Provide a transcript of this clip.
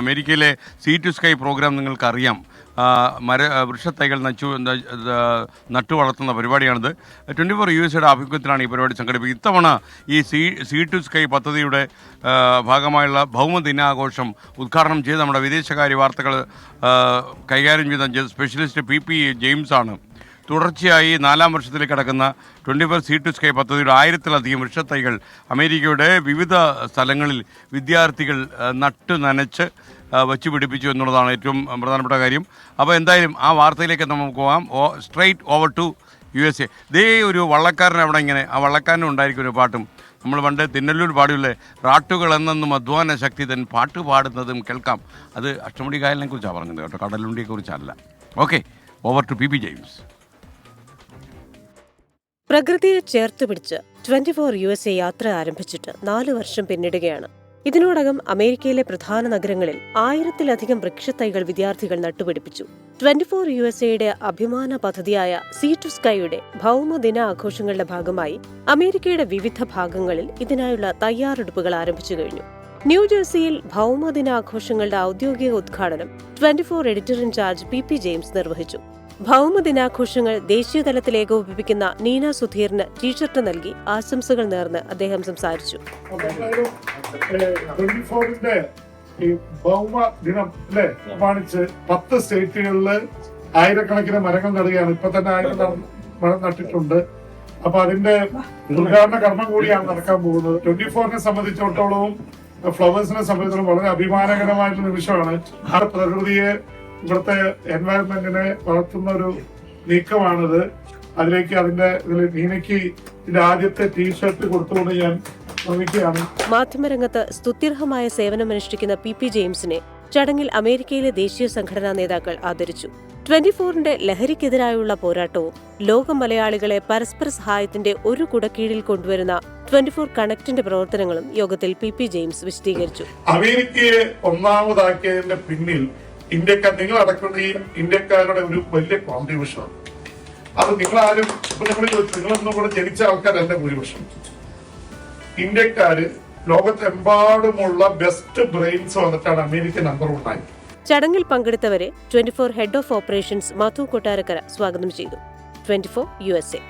അമേരിക്കയിലെ see to sky programme നിങ്ങൾക്കറിയാം. വൃക്ഷത്തൈകൾ നട്ടു വളർത്തുന്ന പരിപാടിയാണിത്. 24 USAയുടെ ആഭിമുഖ്യത്തിലാണ് ഈ പരിപാടി സംഘടിപ്പിക്കുന്നത്. ഇത്തവണ ഈ സീ ടു സ്കൈ പദ്ധതിയുടെ ഭാഗമായുള്ള ഭൗമദിനാഘോഷം ഉദ്ഘാടനം ചെയ്ത് നമ്മുടെ വിദേശകാര്യ വാർത്തകൾ കൈകാര്യം ചെയ്ത സ്പെഷ്യലിസ്റ്റ് PP ജെയിംസ് ആണ്. തുടർച്ചയായി 4ാം വർഷത്തിലേക്ക് കടക്കുന്ന 24 സീ ടു സ്കൈ പദ്ധതിയുടെ 1000-ലധികം വൃക്ഷത്തൈകൾ അമേരിക്കയുടെ വിവിധ സ്ഥലങ്ങളിൽ വിദ്യാർത്ഥികൾ നട്ട് നനച്ച് വച്ചു പിടിപ്പിച്ചു എന്നുള്ളതാണ് ഏറ്റവും പ്രധാനപ്പെട്ട കാര്യം. അപ്പോൾ എന്തായാലും ആ വാർത്തയിലേക്ക് നമുക്ക് പോകാം. Straight over to USA. ദേ ഒരു വള്ളക്കാരൻ അവിടെ ഇങ്ങനെ, ആ വള്ളക്കാരനും ഉണ്ടായിരിക്കും ഒരു പാട്ടും. നമ്മൾ പണ്ട് തിന്നല്ലൂർ പാടിയുള്ളേ റാട്ടുകൾ എന്നെന്നും അധ്വാന ശക്തി തൻ പാട്ട് പാടുന്നതും കേൾക്കാം. അത് അഷ്ടമുടി കായലിനെ കുറിച്ചാണ് പറഞ്ഞത് കേട്ടോ, കടലുണ്ടിയെ കുറിച്ചല്ല. Okay, over to PP James. പ്രകൃതിയെ ചേർത്തുപിടിച്ച് 24 USA യാത്ര ആരംഭിച്ചിട്ട് 4 വർഷം പിന്നിടുകയാണ്. ഇതിനോടകം അമേരിക്കയിലെ പ്രധാന നഗരങ്ങളിൽ 1000-ലധികം വൃക്ഷത്തൈകൾ വിദ്യാർത്ഥികൾ നട്ടുപിടിപ്പിച്ചു. 24 USAയുടെ അഭിമാന പദ്ധതിയായ സീ ടു സ്കൈയുടെ ഭൗമദിന ആഘോഷങ്ങളുടെ ഭാഗമായി അമേരിക്കയുടെ വിവിധ ഭാഗങ്ങളിൽ ഇതിനായുള്ള തയ്യാറെടുപ്പുകൾ ആരംഭിച്ചു കഴിഞ്ഞു. ന്യൂജേഴ്സിയിൽ ഭൗമദിനാഘോഷങ്ങളുടെ ഔദ്യോഗിക ഉദ്ഘാടനം 24 എഡിറ്റർ ഇൻചാർജ് PP ജെയിംസ് നിർവഹിച്ചു. ഭൗമദിനാഘോഷങ്ങൾ ദേശീയതലത്തിൽ ഏകോപിപ്പിക്കുന്ന നീന സുധീറിന് ടീഷർട്ട് നൽകി ആശംസകൾ നേർന്ന് അദ്ദേഹം സംസാരിച്ചു. ഭൗമദിനം പ്രമാണിച്ച് 10 സ്റ്റേറ്റുകളില് ആയിരക്കണക്കിന് മരങ്ങൾ നടുകയാണ്. ഇപ്പൊ തന്നെ 1000 മരം നട്ടിട്ടുണ്ട്. അപ്പൊ അതിന്റെ ഉദ്ഘാടന കർമ്മം കൂടിയാണ് നടക്കാൻ പോകുന്നത്. 24നെ സംബന്ധിച്ചിടത്തോളവും ഫ്ലവേഴ്സിനെ സംബന്ധിച്ചിടത്തോളം വളരെ അഭിമാനകരമായിട്ടുള്ള നിമിഷമാണ്. ആ പ്രകൃതിയെ, ഇവിടുത്തെ എൻവയറൺമെന്റിനെ വളർത്തുന്ന ഒരു നീക്കമാണിത്. അതിലേക്ക് നീനയ്ക്ക് ഇതിന്റെ ആദ്യത്തെ ടീഷർട്ട് കൊടുത്തുകൊണ്ട് ഞാൻ ശ്രമിക്കുകയാണ്. മാധ്യമരംഗത്ത് സ്തുത്യർഹമായ സേവനമനുഷ്ഠിക്കുന്ന PP ജെയിംസിനെ ചടങ്ങിൽ അമേരിക്കയിലെ ദേശീയ സംഘടനാ നേതാക്കൾ ആദരിച്ചു. 24ന്റെ ലഹരിക്കെതിരായുള്ള പോരാട്ടവും ലോക മലയാളികളെ പരസ്പര സഹായത്തിന്റെ ഒരു കുടക്കീഴിൽ കൊണ്ടുവരുന്ന 24 കണക്റ്റിന്റെ പ്രവർത്തനങ്ങളും യോഗത്തിൽ PP ജെയിംസ് വിശദീകരിച്ചു. അമേരിക്കയെ ഒന്നാമതാക്കിയതിന്റെ പിന്നിൽ നിങ്ങളടക്കുന്ന ഈ ഇന്ത്യക്കാരുടെ ഒരു വലിയ കോൺട്രിബ്യൂഷനാണ്. അത് നിങ്ങളാരും നിങ്ങളൊന്നും കൂടെ ജനിച്ച ആൾക്കാരല്ല ഭൂരിപക്ഷം. ഇന്ത്യക്കാര് ലോകത്തെമ്പാടുമുള്ള ബെസ്റ്റ് ബ്രെയിൻസ് വന്നിട്ടാണ് അമേരിക്ക നമ്പർ 1 ആയത്. ചടങ്ങിൽ പങ്കെടുത്തവരെ 24 ഹെഡ് ഓഫ് ഓപ്പറേഷൻസ് മധു കൊട്ടാരക്കര സ്വാഗതം ചെയ്തു. 24 USA.